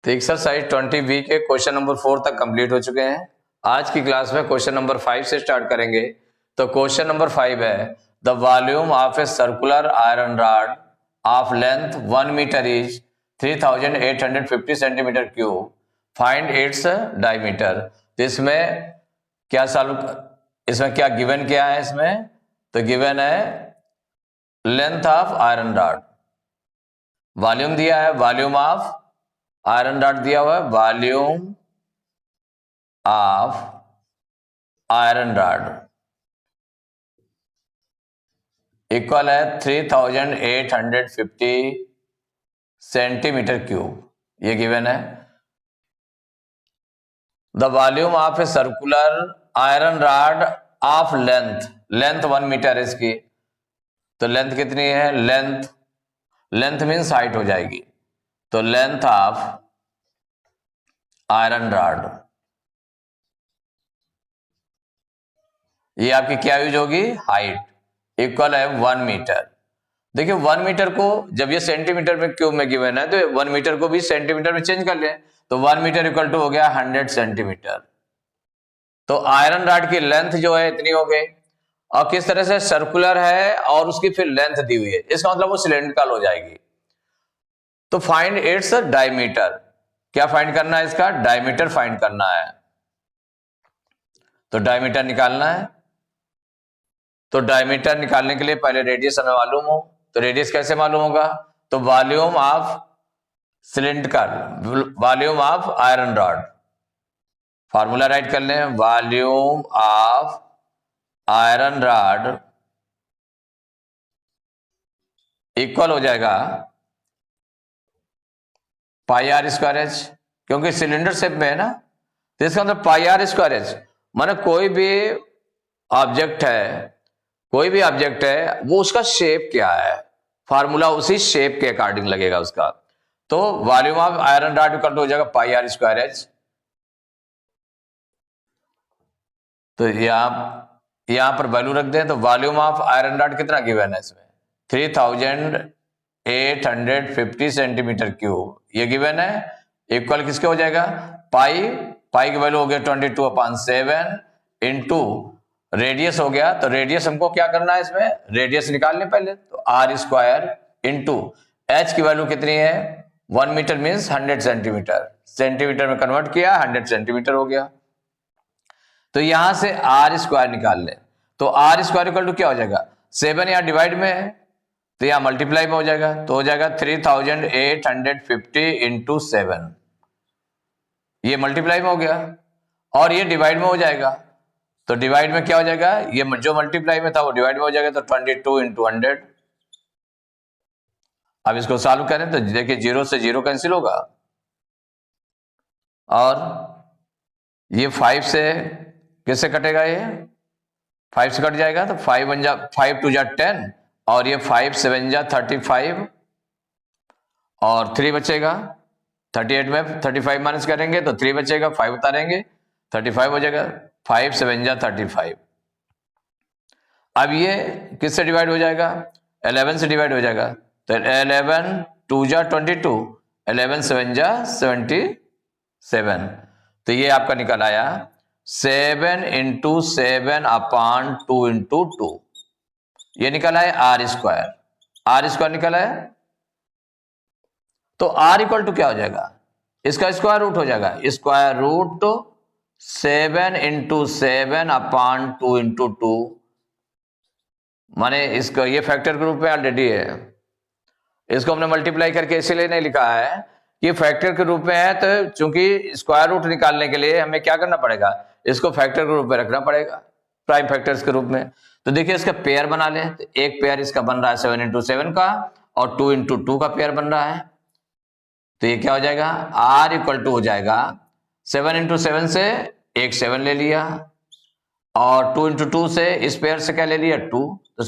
तो एक्सरसाइज 20 के question number 4 तक कंप्लीट हो चुके हैं। आज की क्लास में क्वेश्चन नंबर 5 से स्टार्ट करेंगे। तो क्वेश्चन नंबर 5 है the volume of a circular iron rod of length 1 metre is 3850 centimetre cube, find its diameter. तो इसमें क्या गिवन क्या है? इसमें तो गिवन है length of iron rod, volume दिया है, वॉल्यूम ऑफ आयरन रॉड दिया हुआ है, volume of iron rod equal है 3850 सेंटीमीटर क्यूब, ये गिवन है। The volume of a circular iron rod of length 1 metre इसकी, तो लेंथ कितनी है? लेंथ मीन्स हाइट हो जाएगी, तो लेंथ ऑफ आयरन रॉड ये आपकी क्या यूज होगी? हाइट इक्वल है 1 मीटर। देखिए 1 मीटर को जब ये सेंटीमीटर में क्यूब में गिवन है तो 1 मीटर को भी सेंटीमीटर में चेंज कर लें, तो 1 मीटर इक्वल टू हो गया 100 सेंटीमीटर। तो आयरन रॉड की लेंथ जो है इतनी हो गई, और किस तरह से सर्कुलर है और उसकी फिर लेंथ दी हुई है, इसका मतलब वो सिलेंड्रिकल हो जाएगी। तो फाइंड इट्स डायमीटर, क्या फाइंड करना है? इसका डायमीटर फाइंड करना है। तो डायमीटर निकालना है, तो डायमीटर निकालने के लिए पहले रेडियस हमें मालूम हो, तो रेडियस कैसे मालूम होगा? तो volume of cylinder, volume of iron rod, formula right कर लें, volume of iron rod equal हो जाएगा पाई आर स्क्वायर एच, क्योंकि सिलेंडर शेप में है ना, तो इसका मतलब पाई आर स्क्वायर एच। माने कोई भी ऑब्जेक्ट है वो उसका शेप क्या है, फार्मूला उसी शेप के अकॉर्डिंग लगेगा उसका। तो volume of iron rod equal to हो जाएगा पाई आर स्क्वायर एच। तो यहां पर वैल्यू रख दें, तो वॉल्यूम ऑफ आयरन रॉड कितना गिवन है इसमें? 3850 सेंटीमीटर क्यूब, ये गिवन है। इक्वल किसके हो जाएगा? पाई की वैल्यू हो गया 22/7 इंटू रेडियस हो गया, तो रेडियस हमको क्या करना है? इसमें रेडियस निकालने पहले, तो आर स्क्वायर इंटू एच की वैल्यू कितनी है? 1 मीटर मीन्स 100 सेंटीमीटर, सेंटीमीटर में कन्वर्ट किया 100 सेंटीमीटर हो गया। तो यहां से आर स्क्वायर निकाल ले, तो आर स्क्वायर इक्वल टू क्या हो जाएगा? 7 यहां डिवाइड में है तो यहां मल्टीप्लाई में हो जाएगा, तो हो जाएगा 3850 इंटू 7, ये मल्टीप्लाई में हो गया, और ये डिवाइड में हो जाएगा, तो डिवाइड में क्या हो जाएगा? ये जो मल्टीप्लाई में था वो डिवाइड में हो जाएगा, तो 22 इंटू 100। अब इसको सॉल्व करें तो देखिए 0 से 0 कैंसिल होगा, और ये 5 से किससे कटेगा? ये 5 से कट जाएगा, तो 5 2 जा 10, और ये 5 7 जा 35, और 3 बचेगा। 38 में 35 माइनस करेंगे तो 3 बचेगा, 5 उतारेंगे 35 हो जाएगा, 5 7 जा 35। अब ये किससे डिवाइड हो जाएगा? 11 से डिवाइड हो जाएगा, तो 11 2 जा 22, 11 7 जा 77, तो ये आपका निकल आया 7 इंटू 7/2 इंटू 2, ये निकला है आर स्क्वायर निकला है। तो आर इक्वल टू क्या हो जाएगा? इसका स्क्वायर रूट हो जाएगा, स्क्वायर रूट 7 इंटू 7/2 इंटू 2, माने इसको ये फैक्टर के रूप में ऑलरेडी है, इसको हमने मल्टीप्लाई करके इसीलिए नहीं लिखा है कि फैक्टर के रूप में है, तो चूंकि स्क्वायर रूट निकालने के लिए हमें क्या करना पड़ेगा? इसको फैक्टर के रूप में रखना पड़ेगा, प्राइम फैक्टर्स के रूप में। तो देखिए इसका पेयर बना लें, तो एक पेयर इसका बन रहा है 7 इंटू 7 का, और 2 इंटू 2 का पेयर बन रहा है, तो ये क्या हो जाएगा? आर इक्वल टू हो जाएगा 7 इंटू 7 से एक 7 ले लिया, और 2 इंटू 2 से इस पेयर से क्या ले लिया? 2, तो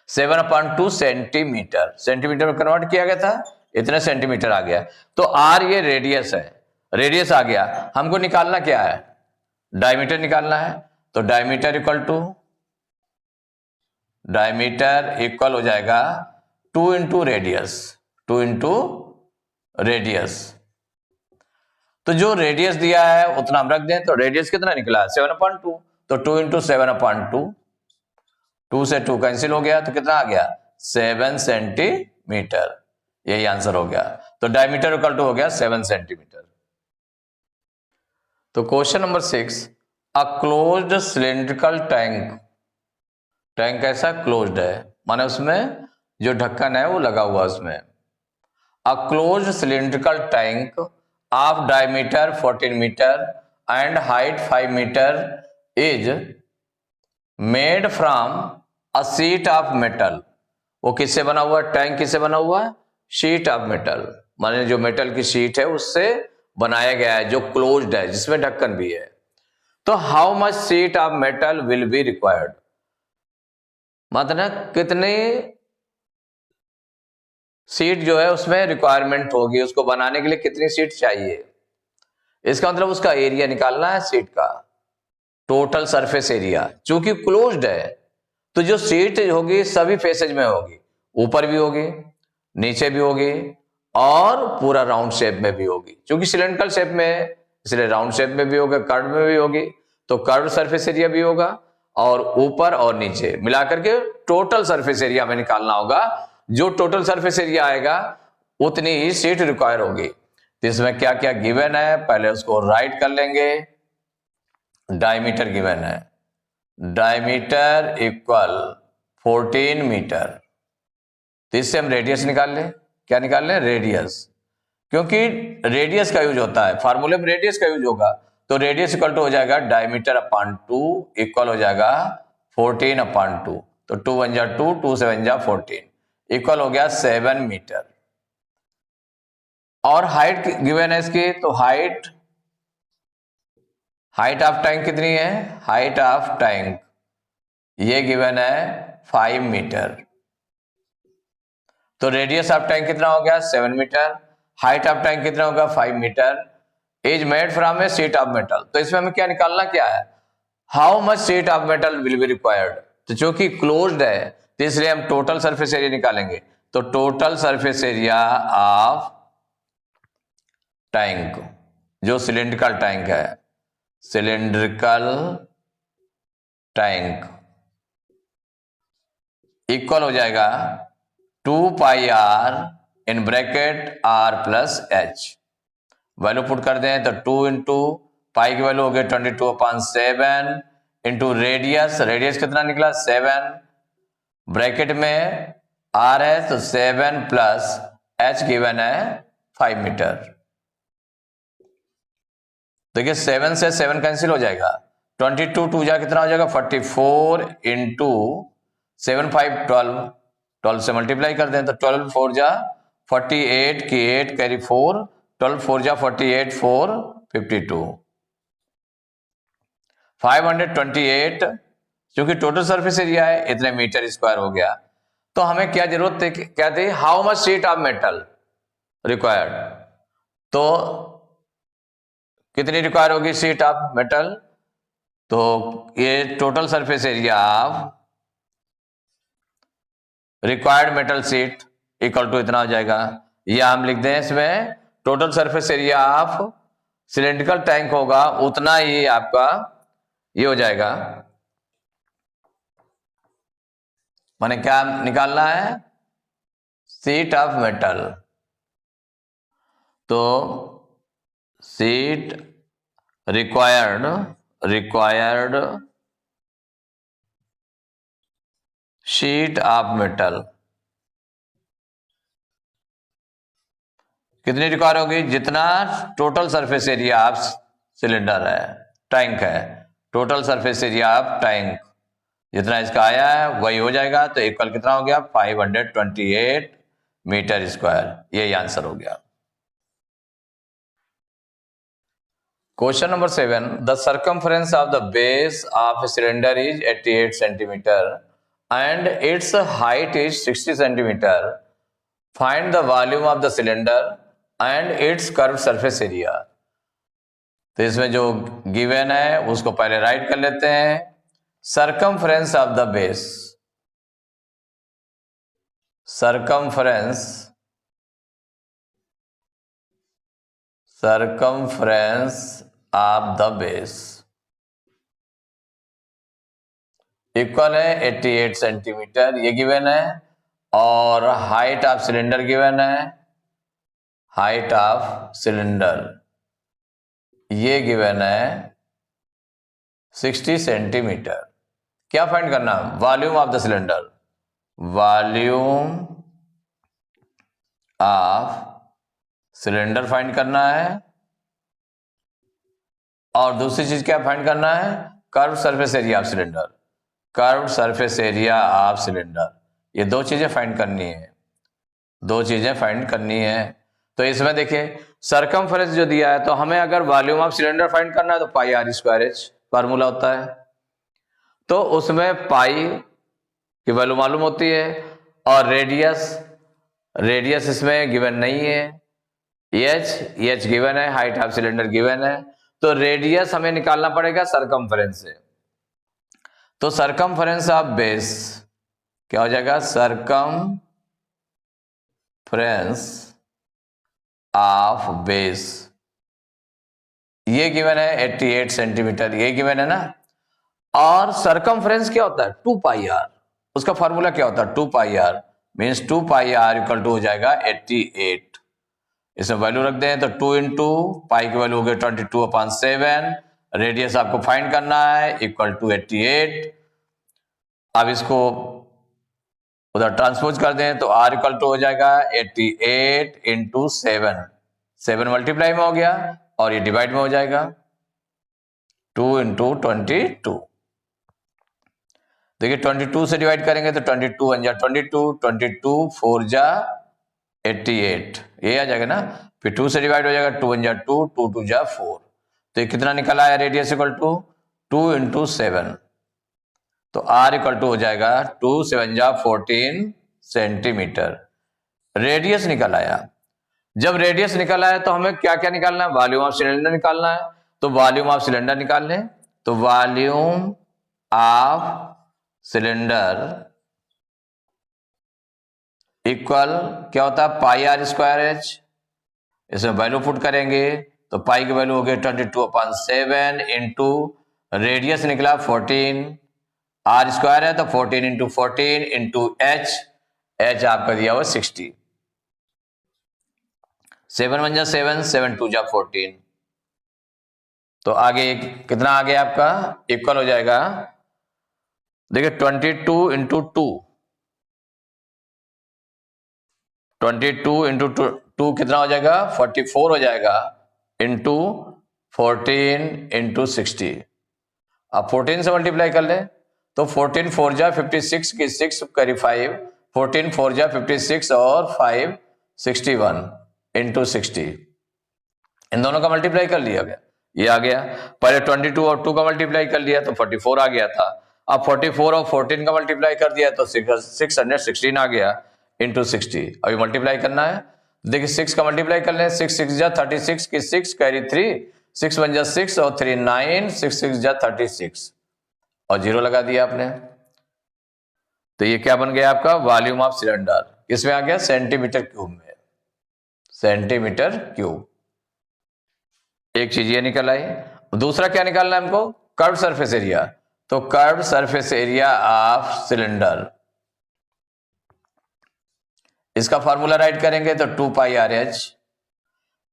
7/2 सेंटीमीटर में कन्वर्ट किया गया था, इतने सेंटीमीटर आ गया। तो आर ये रेडियस है, रेडियस आ गया, हमको निकालना क्या है? डायमीटर निकालना है, तो डायमीटर इक्वल हो जाएगा 2 इंटू रेडियस, 2 इंटू रेडियस। तो जो रेडियस दिया है उतना हम रख दें, तो रेडियस कितना निकला 7/2, तो 2 × 7/2, 2 से 2 कैंसिल हो गया, तो कितना आ गया 7 सेंटीमीटर। यही आंसर हो गया। तो डायमीटर इक्वल टू हो गया 7 सेंटीमीटर। तो क्वेश्चन नंबर 6, अ क्लोज्ड सिलिंड्रिकल टैंक, टैंक कैसा क्लोज्ड है, माने उसमें जो ढक्कन है वो लगा हुआ उसमें। A closed cylindrical tank of diameter 14 metre and height 5 metre is made from a sheet of metal. वो किससे बना हुआ है, टैंक किससे बना हुआ है, शीट ऑफ मेटल, माने जो मेटल की शीट है उससे बनाया गया है, जो क्लोज्ड है, जिसमें ढक्कन भी है। तो how much sheet of metal will be required, मतलब कितनी सीट जो है उसमें रिक्वायरमेंट होगी, उसको बनाने के लिए कितनी सीट चाहिए। इसका मतलब उसका एरिया निकालना है सीट का, टोटल सरफेस एरिया। चूंकि क्लोज्ड है तो जो सीट होगी सभी फेसेज में होगी, ऊपर भी होगी, नीचे भी होगी और पूरा राउंड शेप में भी होगी। क्योंकि सिलेंड्रिकल शेप में है इसलिए राउंड शेप में भी होगा, कर्व में भी होगी, तो कर्व सरफेस एरिया भी होगा और ऊपर और नीचे मिलाकर के टोटल सरफेस एरिया हमें निकालना होगा। जो टोटल सरफेस एरिया आएगा उतनी ही सीट रिक्वायर होगी। तो इसमें क्या क्या गिवन है, पहले उसको राइट कर लेंगे। डायमीटर गिवन है, डायमीटर इक्वल 14 मीटर। तो इससे हम रेडियस निकाल लें। क्या निकाल लें, रेडियस, क्योंकि रेडियस का यूज होता है, फार्मूले में रेडियस का यूज होगा। तो रेडियस इक्वल टू हो जाएगा डायमीटर अपॉन 2 इक्वल हो जाएगा 14/2। तो 2 × 1 = 2, 2 से 1 = 14 इक्वल हो गया 7 मीटर। और हाइट गिवन है इसकी, तो हाइट ऑफ टैंक कितनी है, हाइट ऑफ टैंक ये गिवन है 5 मीटर। तो रेडियस ऑफ टैंक कितना हो गया 7 मीटर, हाइट ऑफ टैंक कितना होगा 5 metre, is made from a sheet of metal. तो इसमें हमें क्या निकालना क्या है, how much sheet of metal will be required. तो चूंकि क्लोज्ड है तो इसलिए हम टोटल सरफेस एरिया निकालेंगे। तो total surface area of tank, जो सिलिंड्रिकल टैंक है, सिलिंड्रिकल टैंक इक्वल हो जाएगा 2πr in bracket r + h। Value put कर दें तो 2 × पाई की वैल्यू हो गई 22/7 इंटू रेडियस, रेडियस कितना निकला 7, ब्रैकेट में r है तो 7 + h गिवन है 5 मीटर। देखिए 7 से 7 कैंसिल हो जाएगा, 22 2 जा कितना हो जाएगा 44 इंटू 7 5 12, 12 से मल्टीप्लाई कर दें तो 12 4 जा 48 की 8 कैरी 4, 12 4 जा 48 4 52, 528। क्योंकि टोटल सरफेस एरिया है इतने मीटर स्क्वायर हो गया। तो हमें क्या जरूरत है, क्या थी, how much sheet of metal required. तो कितनी रिक्वायर होगी शीट ऑफ मेटल, तो ये total surface area of required metal sheet equal to इतना हो जाएगा। या हम लिख दें इसमें total surface area of cylindrical tank होगा उतना ही आपका ये हो जाएगा। माने क्या निकालना है, शीट ऑफ मेटल। तो sheet required sheet of metal कितनी रिक्वायर होगी, जितना total surface area of cylinder है, टैंक है, total surface area of tank जितना इसका आया है वही हो जाएगा। तो इक्वल कितना हो गया 528 मीटर स्क्वायर। यही आंसर हो गया। Question number 7, the circumference of the base of cylinder is 88 centimetre and it's height is 60 centimetre. Find the volume of the cylinder and it's curve surface area. तो इसमें जो given है उसको पहले right कर लेते हैं। Circumference of the base, circumference circumference of the base equal है 88 सेंटीमीटर, ये गिवन है, और हाइट ऑफ सिलेंडर गिवन है, हाइट ऑफ सिलेंडर ये गिवन है 60 सेंटीमीटर। क्या फाइंड करना? Volume of the cylinder, volume of cylinder find करना है, और दूसरी चीज क्या फाइंड करना है? Curve surface area of cylinder, curve surface area of cylinder. ये दो चीजें फाइंड करनी है, दो चीजें फाइंड करनी है। तो इसमें देखिए सरकमफेरेंस जो दिया है, तो हमें अगर वॉल्यूम ऑफ सिलेंडर फाइंड करना है तो पाई आर स्क्वायर एच फार्मूला होता है, तो उसमें पाई की वैल्यू मालूम होती है, और रेडियस इसमें गिवन नहीं है, एच गिवन है, हाइट ऑफ सिलेंडर गिवन है, तो रेडियस हमें निकालना पड़ेगा सरकमफेरेंस से। तो सरकमफेरेंस ऑफ बेस क्या हो जाएगा? सरकमफेरेंस ऑफ बेस ये गिवन है 88 सेंटीमीटर, ये गिवन है ना। और सरकमफेरेंस क्या होता है? 2 पाई आर, उसका फॉर्मूला क्या होता है? 2 pi R means 2 pi R equal to हो जाएगा 88। इसमें वैल्यू रख दें तो 2 इंटू पाई की वैल्यू हो गई 22/7, रेडियस आपको फाइंड करना है इक्वल टू 88। अब इसको उधर ट्रांसपोज कर दें तो r इक्वल टू हो जाएगा 88 इंटू 7 मल्टीप्लाई में हो गया, और ये डिवाइड में हो जाएगा 2 इंटू 22। देखिए 22 से डिवाइड करेंगे तो 22 1 जा 22 4 जा 88, ये आ जाएगा ना। फिर 2 से डिवाइड हो जाएगा 2 1 जा 2 2 जा 4, तो ये कितना निकल आया? रेडियस इक्वल टू 2 इंटू 7, तो r इक्वल टू हो जाएगा 2 7 जा 14 सेंटीमीटर। रेडियस निकल आया। जब रेडियस निकल आया तो हमें क्या क्या निकालना है? वॉल्यूम ऑफ सिलेंडर निकालना है, तो वॉल्यूम ऑफ सिलेंडर निकाल लें। तो वॉल्यूम ऑफ सिलेंडर इक्वल क्या होता है? पाई आर स्क्वायर एच। इसमें वैल्यू पुट करेंगे तो पाई की वैल्यू हो गई 22/7 इंटू रेडियस निकला 14, आर स्क्वायर है तो 14 इंटू 14 इंटू एच आपका दिया हुआ 60। 7 1 जा 7 7 2 जा 14, तो आगे कितना आ गया आपका? इक्वल हो जाएगा, देखिए 22 इंटू 2, 22 इंटू 2 कितना हो जाएगा? 44 हो जाएगा, इंटू 14 इंटू 60। अब 14 से मल्टीप्लाई कर ले तो 14 4 जा 56 की 6 करी 5, 14 4 जा 56 और 5 61 इंटू 60, इन दोनों का मल्टीप्लाई कर लिया गया, ये आ गया। पहले 22 और 2 का मल्टीप्लाई कर लिया तो 44 आ गया था। अब 44 और 14 का मल्टीप्लाई कर दिया तो 616 आ गया इंटू 60। अभी मल्टीप्लाई करना है, देखिए 6 का मल्टीप्लाई कर लें, 6 6 जा 36 की 6 कैरी 3, 6 1 जा 6 और 3 9, 6 6 जा 36 और 0 लगा दिया आपने। तो ये क्या बन गया आपका? Volume of cylinder. इसमें आ गया सेंटीमीटर क्यूब में, सेंटीमीटर क्यूब। एक चीज ये निकल आई। दूसरा क्या निकालना है हमको? Curve surface area. तो curve surface area of cylinder, इसका फॉर्मूला राइट करेंगे तो 2 पाई आर एच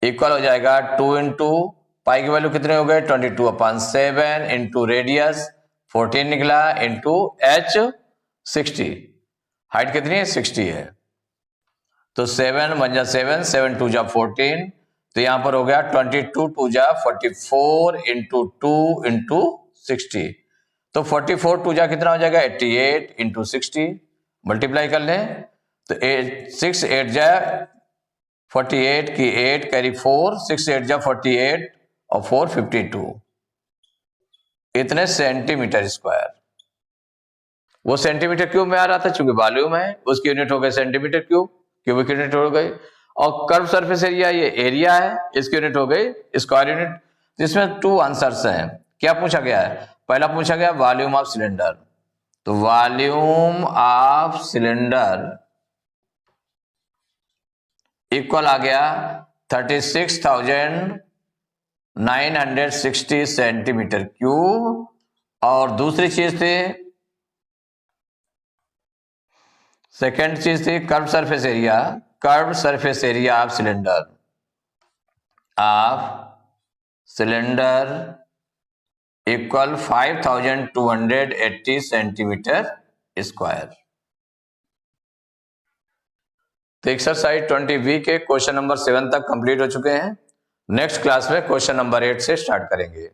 इक्वल हो जाएगा 2 इंटू पाई की वैल्यू कितने हो गए? 22/7 इंटू रेडियस 14 निकला इंटू एच 60, हाइट कितनी है? 60 है। तो 7 1 जा 7 7 2 जा 14, तो यहां पर हो गया 22 2 जा 44 इंटू 2 इंटू 60, तो 44 2 जा कितना हो जाएगा? 88 इंटू 60, मल्टीप्लाई कर लें तो 6 8 जा 48 की 8 कैरी 4, 6 8 जा 48 और 4 52, इतने सेंटीमीटर स्क्वायर। वो सेंटीमीटर क्यूब में आ रहा था, चूंकि वॉल्यूम है उसकी यूनिट हो गई सेंटीमीटर क्यूब, क्यूबिक यूनिट हो गई। और कर्व सरफेस एरिया ये एरिया है, इसकी यूनिट हो गई स्क्वायर यूनिट। जिसमें 2 आंसर्स हैं। क्या पूछा गया है? पहला पूछा गया वॉल्यूम ऑफ सिलेंडर, तो वॉल्यूम ऑफ सिलेंडर इक्वल आ गया 36,960 सेंटीमीटर क्यूब, और दूसरी चीज थी, सेकेंड चीज थी curve surface area, curve surface area of cylinder equal 5280 centimetre square. तो एक्सरसाइज 20B के क्वेश्चन नंबर 7 तक कंप्लीट हो चुके हैं। नेक्स्ट क्लास में क्वेश्चन नंबर 8 से स्टार्ट करेंगे।